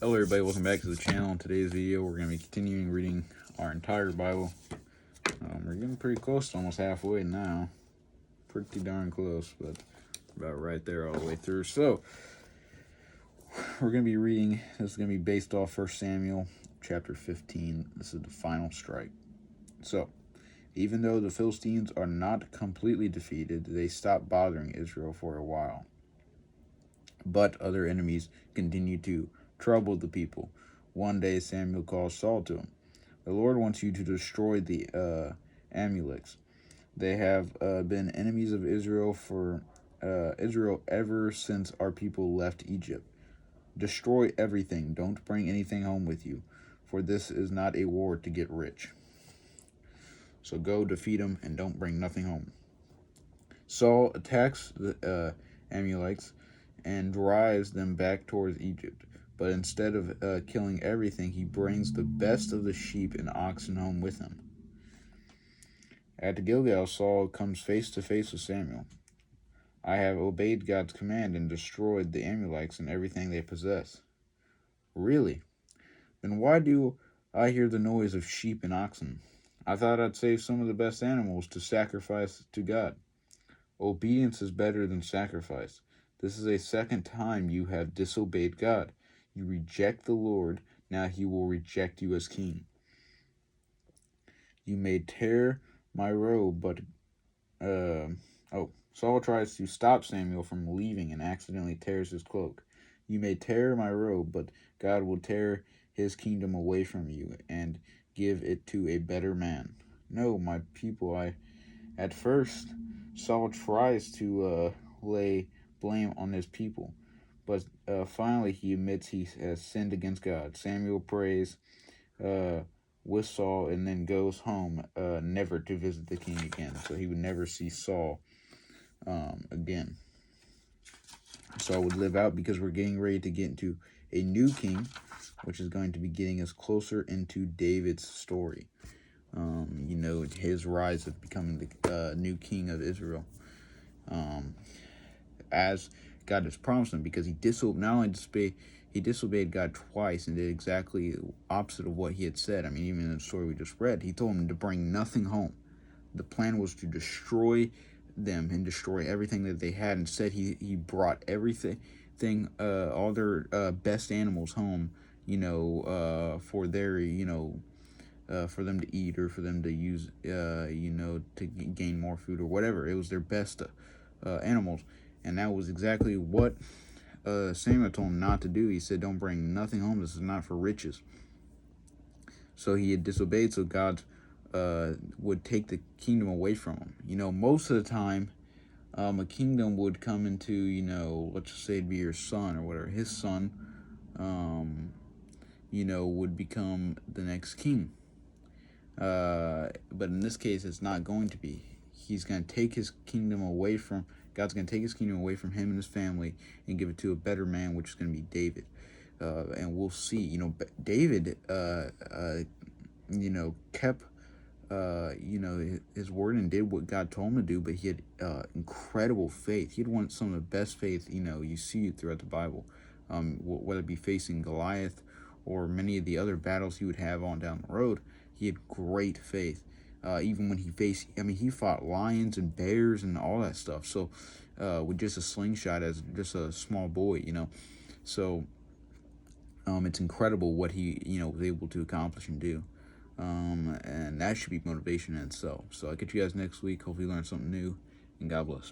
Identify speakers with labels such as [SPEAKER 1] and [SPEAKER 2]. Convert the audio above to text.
[SPEAKER 1] Hello everybody, welcome back to the channel. In today's video we're going to be continuing reading our entire Bible. We're getting pretty close to almost halfway now. Pretty darn close, but about right there all the way through. So, we're going to be reading, this is going to be based off 1 Samuel chapter 15. This is the final strike. So, even though the Philistines are not completely defeated, they stop bothering Israel for a while. But other enemies continue to trouble the people. One day Samuel calls Saul to him. The Lord wants you to destroy the Amalekites. They have been enemies of Israel ever since our people left Egypt. Destroy everything. Don't bring anything home with you, for this is not a war to get rich. So go defeat them and don't bring nothing home. Saul attacks the Amalekites and drives them back towards Egypt. But instead of killing everything, he brings the best of the sheep and oxen home with him. At Gilgal, Saul comes face to face with Samuel. I have obeyed God's command and destroyed the Amalekites and everything they possess. Really? Then why do I hear the noise of sheep and oxen? I thought I'd save some of the best animals to sacrifice to God. Obedience is better than sacrifice. This is a second time you have disobeyed God. You reject the Lord, now he will reject you as king. You may tear my robe, but... Saul tries to stop Samuel from leaving and accidentally tears his cloak. You may tear my robe, but God will tear his kingdom away from you and give it to a better man. No, my people, At first, Saul tries to lay blame on his people, but finally he admits he has sinned against God. Samuel prays with Saul and then goes home, never to visit the king again. So he would never see Saul again. Saul would live out because we're getting ready to get into a new king, which is going to be getting us closer into David's story. His rise of becoming the new king of Israel. As God has promised him, because he disobeyed God twice and did exactly the opposite of what he had said. I mean, even in the story we just read, he told him to bring nothing home. The plan was to destroy them and destroy everything that they had. Instead, he brought everything, all their best animals home, for their, for them to eat or for them to use, to gain more food or whatever. It was their best animals. And that was exactly what Samuel told him not to do. He said, don't bring nothing home. This is not for riches. So he had disobeyed, so God would take the kingdom away from him. Most of the time, a kingdom would come into, let's just say it'd be your son or whatever. His son, would become the next king. But in this case, it's not going to be. He's going to take his kingdom away from... God's going to take his kingdom away from him and his family and give it to a better man, which is going to be David. And we'll see, David, kept, his word and did what God told him to do, but he had incredible faith. He had one some of the best faith, you see throughout the Bible, whether it be facing Goliath or many of the other battles he would have on down the road. He had great faith. Even when he fought lions and bears and all that stuff. So, with just a slingshot as just a small boy, So, it's incredible what he, was able to accomplish and do. And that should be motivation in itself. So, I'll catch you guys next week. Hopefully you learn something new. And God bless.